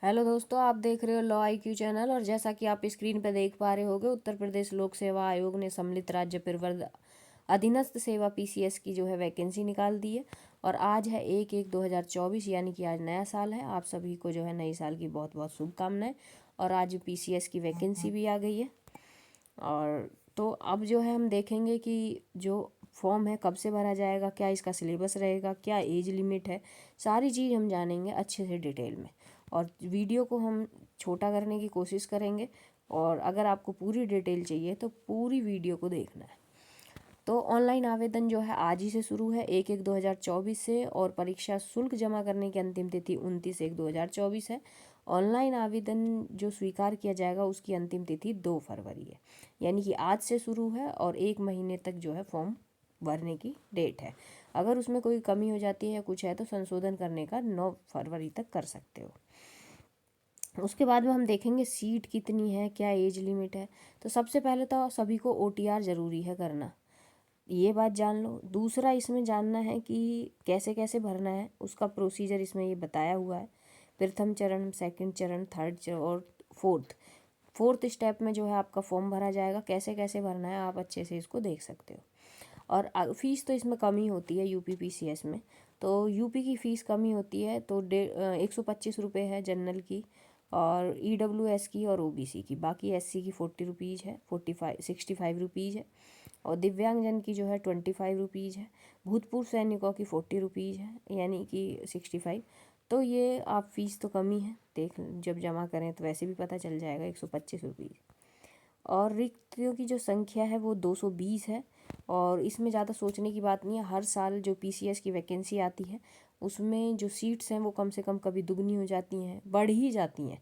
Hello दोस्तों, आप देख रहे हो लॉ IQ चैनल। और जैसा कि आप स्क्रीन पर देख पा रहे होंगे, उत्तर प्रदेश लोक सेवा आयोग ने सम्मिलित राज्य परिवहन अधीनस्थ सेवा PCS की जो है वैकेंसी निकाल दी है। और आज है 1/1/2024, यानी कि आज नया साल है। आप सभी को जो है नई साल की बहुत बहुत शुभकामनाएं। और आज PCS की वैकेंसी भी आ गई है। और तो अब जो है हम देखेंगे कि जो फॉर्म है कब से भरा जाएगा, क्या इसका सिलेबस रहेगा, क्या एज लिमिट है, सारी चीज़ हम जानेंगे अच्छे से डिटेल में। और वीडियो को हम छोटा करने की कोशिश करेंगे। और अगर आपको पूरी डिटेल चाहिए तो पूरी वीडियो को देखना है। तो ऑनलाइन आवेदन जो है आज ही से शुरू है 1/1/2024 से। और परीक्षा शुल्क जमा करने की अंतिम तिथि 29/1/2024 है। ऑनलाइन आवेदन जो स्वीकार किया जाएगा उसकी अंतिम तिथि 2 फरवरी है, यानी कि आज से शुरू है और 1 महीने तक जो है फॉर्म भरने की डेट है। अगर उसमें कोई कमी हो जाती है या कुछ है तो संशोधन करने का 9 फरवरी तक कर सकते हो। उसके बाद में हम देखेंगे सीट कितनी है, क्या एज लिमिट है। तो सबसे पहले तो सभी को OTR ज़रूरी है करना, ये बात जान लो। दूसरा इसमें जानना है कि कैसे कैसे भरना है, उसका प्रोसीजर इसमें ये बताया हुआ है। प्रथम चरण, सेकंड चरण, थर्ड चरण और फोर्थ स्टेप में जो है आपका फॉर्म भरा जाएगा। कैसे कैसे भरना है आप अच्छे से इसको देख सकते हो। और फीस तो इसमें कम ही होती है UP PCS में। तो UP की फ़ीस कम ही होती है। तो 125 रुपये है जनरल की, और EWS की और OBC की। बाकी SC की 40 रुपीज़ है, 65 रुपीज़ है। और दिव्यांगजन की जो है 25 रुपीज़ है। भूतपूर्व सैनिकों की 40 रुपीज़ है, यानी कि 65। तो ये आप फीस तो कम ही है, देख जब जमा करें तो वैसे भी पता चल जाएगा, 125 रुपीज़। और रिक्तियों की जो संख्या है वो 220 है। और इसमें ज़्यादा सोचने की बात नहीं है। हर साल जो PCS की वैकेंसी आती है उसमें जो सीट्स हैं वो कम से कम कभी दुगनी हो जाती हैं, बढ़ ही जाती हैं।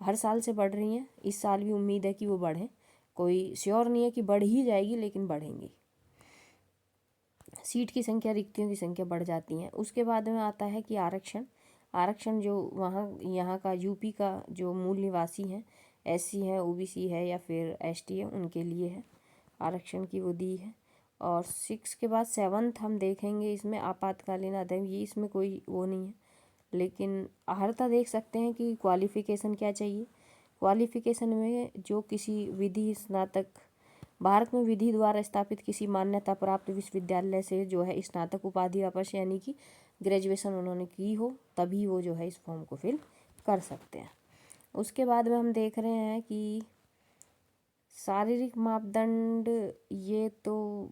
हर साल से बढ़ रही हैं। इस साल भी उम्मीद है कि वो बढ़ें। कोई श्योर नहीं है कि बढ़ ही जाएगी, लेकिन बढ़ेंगी। सीट की संख्या, रिक्तियों की संख्या बढ़ जाती हैं। उसके बाद में आता है कि आरक्षण जो वहाँ यहाँ का UP का जो मूल निवासी हैं, SC है, OBC है या फिर ST है, उनके लिए है आरक्षण की वो दी है। और 6 के बाद 7th हम देखेंगे। इसमें आपातकालीन अध्ययन, ये इसमें कोई वो नहीं है, लेकिन अर्हता देख सकते हैं कि क्वालिफ़िकेशन क्या चाहिए। क्वालिफ़िकेशन में जो किसी विधि स्नातक, भारत में विधि द्वारा स्थापित किसी मान्यता प्राप्त विश्वविद्यालय से जो है स्नातक उपाधि अवश्य, यानी कि ग्रेजुएशन उन्होंने की हो, तभी वो जो है इस फॉर्म को फिल कर सकते हैं। उसके बाद में हम देख रहे हैं कि शारीरिक मापदंड, ये तो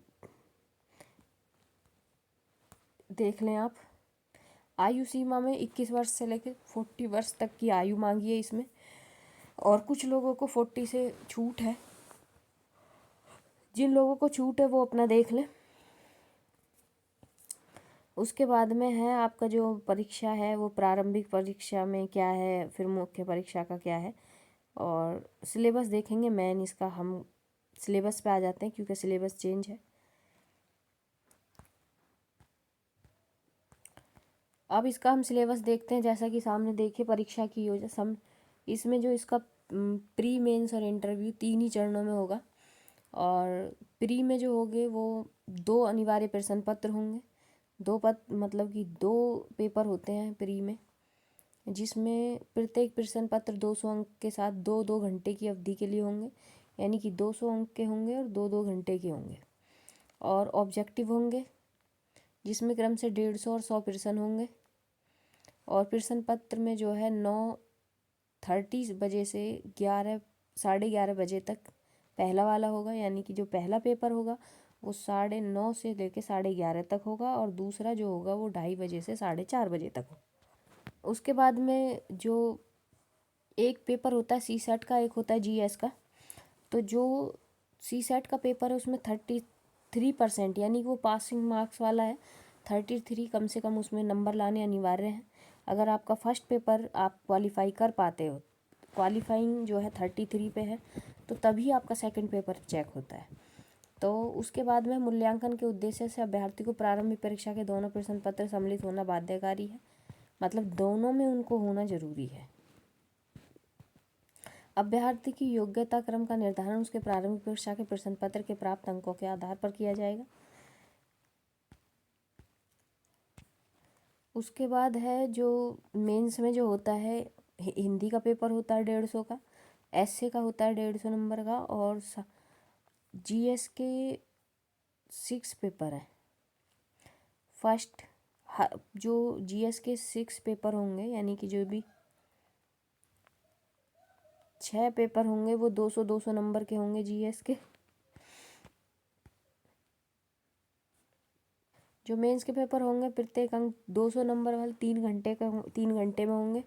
देख लें आप। आयु सीमा में 21 वर्ष से लेकर 40 वर्ष तक की आयु मांगी है इसमें। और कुछ लोगों को 40 से छूट है। जिन लोगों को छूट है वो अपना देख लें। उसके बाद में है आपका जो परीक्षा है वो प्रारंभिक परीक्षा में क्या है, फिर मुख्य परीक्षा का क्या है। और सिलेबस देखेंगे। मेन इसका हम सिलेबस पे आ जाते हैं क्योंकि सिलेबस चेंज है। अब इसका हम सिलेबस देखते हैं। जैसा कि सामने देखिए, परीक्षा की योजना इसमें जो इसका प्री मेंस और इंटरव्यू 3 ही चरणों में होगा। और प्री में जो होंगे वो 2 अनिवार्य प्रश्न पत्र होंगे। 2 मतलब कि 2 पेपर होते हैं प्री में, जिसमें प्रत्येक प्रश्न पत्र 200 अंक के साथ 2-2 घंटे की अवधि के लिए होंगे, यानी कि 200 अंक के होंगे और 2-2 घंटे के होंगे। और ऑब्जेक्टिव होंगे जिसमें क्रम से 150 और 100 प्रश्न होंगे। और प्रश्न पत्र में जो है 9:30 बजे से 11, 11:30 बजे तक पहला वाला होगा, यानी कि जो पहला पेपर होगा वो 9:30 से लेकर 11:30 तक होगा। और दूसरा जो होगा वो 2:30 बजे से 4:30 बजे तक होगा। उसके बाद में जो एक पेपर होता है CSET का, एक होता है GS का। तो जो CSET का पेपर है उसमें 33%, यानी कि वो पासिंग मार्क्स वाला है। 33 कम से कम उसमें नंबर लाने अनिवार्य हैं। अगर आपका फर्स्ट पेपर आप क्वालिफाई कर पाते हो, क्वालिफाइंग जो है 33 पे है, तो तभी आपका सेकंड पेपर चेक होता है। तो उसके बाद में मूल्यांकन के उद्देश्य से अभ्यर्थी को प्रारंभिक परीक्षा के दोनों प्रश्न पत्र सम्मिलित होना बाध्यकारी है, मतलब दोनों में उनको होना जरूरी है। अभ्यर्थी की योग्यता क्रम का निर्धारण उसके प्रारंभिक परीक्षा के प्रश्न पत्र के प्राप्त अंकों के आधार पर किया जाएगा। उसके बाद है जो मेंस में जो होता है हिंदी का पेपर होता है 150 का, एसए का होता है 150 नंबर का, और जीएस के 6 पेपर है। फर्स्ट जो जीएस के 6 पेपर होंगे, यानी कि जो भी 6 पेपर होंगे वो 200-200 नंबर के होंगे जीएस के। जो मेंस के पेपर होंगे प्रत्येक अंक 200 नंबर वाले 3 घंटे में होंगे।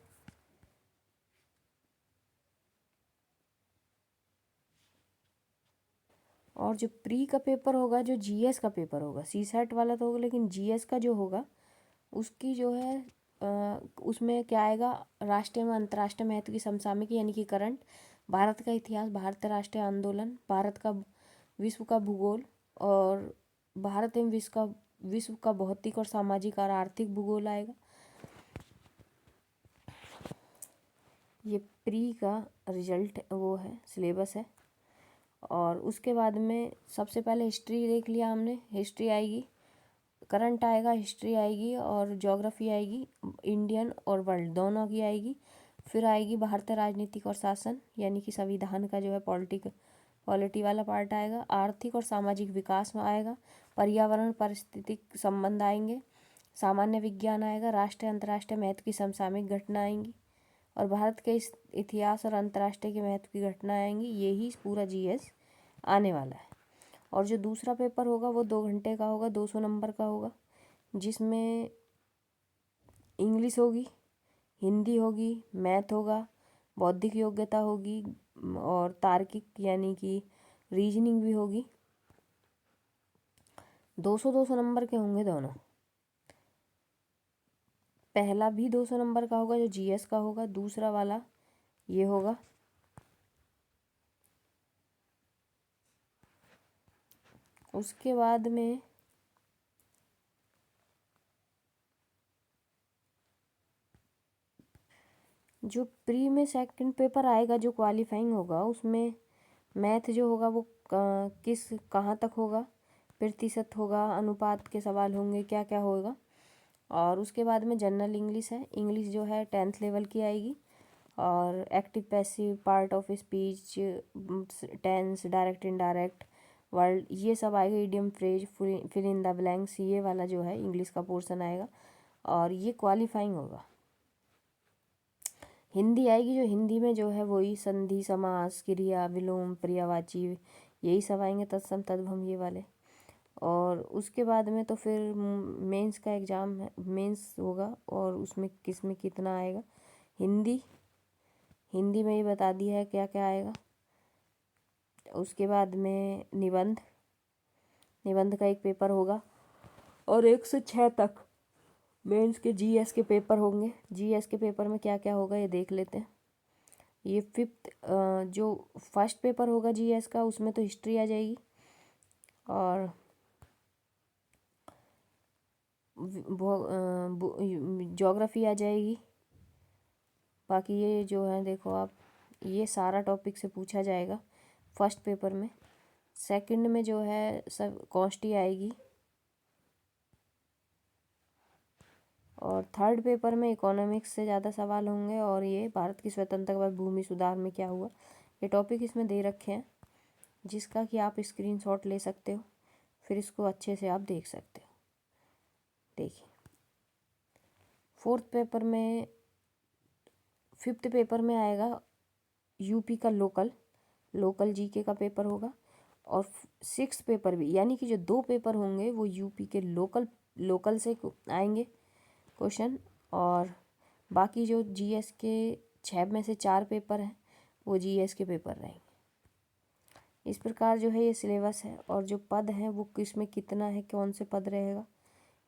और जो प्री का पेपर होगा, जो जीएस का पेपर होगा, सीसेट वाला तो होगा, लेकिन जीएस का जो होगा उसकी जो है उसमें क्या आएगा, राष्ट्रीय में अंतर्राष्ट्रीय महत्व की समसामयिकी यानी कि करंट, भारत का इतिहास, भारतीय राष्ट्रीय आंदोलन, भारत का विश्व का भूगोल, और भारत एवं विश्व का भौतिक और सामाजिक और आर्थिक भूगोल आएगा। ये प्री का रिजल्ट वो है, सिलेबस है। और उसके बाद में सबसे पहले हिस्ट्री देख लिया हमने, हिस्ट्री आएगी, करंट आएगा, हिस्ट्री आएगी, और ज्योग्राफी आएगी, इंडियन और वर्ल्ड दोनों की आएगी। फिर आएगी भारतीय राजनीतिक और शासन, यानी कि संविधान का जो है पॉलिटी वाला पार्ट आएगा। आर्थिक और सामाजिक विकास में आएगा, पर्यावरण पारिस्थितिक संबंध आएंगे, सामान्य विज्ञान आएगा, राष्ट्रीय अंतर्राष्ट्रीय महत्व की समसामयिक घटना आएंगी, और भारत के इतिहास और अंतर्राष्ट्रीय के महत्व की घटना आएंगी। यही पूरा जीएस आने वाला है। और जो दूसरा पेपर होगा वो 2 घंटे का होगा, 200 नंबर का होगा, जिसमें इंग्लिश होगी, हिंदी होगी, मैथ होगा, बौद्धिक योग्यता होगी, और तार्किक यानी कि रीजनिंग भी होगी। 200-200 नंबर के होंगे दोनों। पहला भी 200 नंबर का होगा जो जीएस का होगा, दूसरा वाला ये होगा। उसके बाद में जो प्री में सेकंड पेपर आएगा, जो क्वालिफाइंग होगा, उसमें मैथ जो होगा वो कहाँ तक होगा, प्रतिशत होगा, अनुपात के सवाल होंगे, क्या क्या होगा। और उसके बाद में जनरल इंग्लिश है, इंग्लिश जो है 10th लेवल की आएगी, और active passive, part of speech, tense, direct indirect, word, ये सब आएगा, idiom, phrase, fill in the blanks, ये वाला जो है इंग्लिश का पोर्शन आएगा, और ये क्वालिफाइंग होगा। हिंदी आएगी, जो हिंदी में जो है वही संधि, समास, क्रिया, विलोम, पर्यायवाची, यही सब आएंगे, तत्सम, तद्भव, ये वाले। और उसके बाद में तो फिर मेंस का एग्ज़ाम है, मेंस होगा, और उसमें किस में कितना आएगा। हिंदी में ही बता दिया है क्या क्या आएगा। उसके बाद में निबंध का एक पेपर होगा, और 1 से 6 तक मेंस के जीएस के पेपर होंगे। जीएस के पेपर में क्या क्या होगा ये देख लेते हैं। ये जो फर्स्ट पेपर होगा जीएस का, उसमें तो हिस्ट्री आ जाएगी, और ज्योग्राफी आ जाएगी। बाकी ये जो है देखो आप, ये सारा टॉपिक से पूछा जाएगा फर्स्ट पेपर में। सेकंड में जो है सब कॉन्स्टी आएगी, और थर्ड पेपर में इकोनॉमिक्स से ज़्यादा सवाल होंगे, और ये भारत की स्वतंत्रता के बाद भूमि सुधार में क्या हुआ, ये टॉपिक इसमें दे रखे हैं, जिसका कि आप स्क्रीनशॉट ले सकते हो, फिर इसको अच्छे से आप देख सकते हो। देखिए, फिफ्थ पेपर में आएगा यूपी का लोकल जीके का पेपर होगा, और 6th पेपर भी, यानी कि जो 2 पेपर होंगे वो यूपी के लोकल से आएंगे क्वेश्चन, और बाकी जो जीएस के 6 में से 4 पेपर हैं वो जीएस के पेपर रहेंगे। इस प्रकार जो है ये सिलेबस है, और जो पद हैं वो किस में कितना है, कौन से पद रहेगा,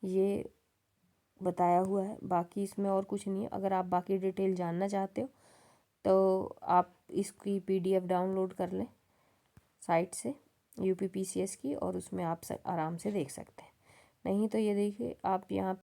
ये बताया हुआ है। बाकी इसमें और कुछ नहीं है। अगर आप बाकी डिटेल जानना चाहते हो तो आप इसकी पीडीएफ डाउनलोड कर लें साइट से, यूपीपीसीएस की, और उसमें आप आराम से देख सकते हैं। नहीं तो ये देखिए, आप यहाँ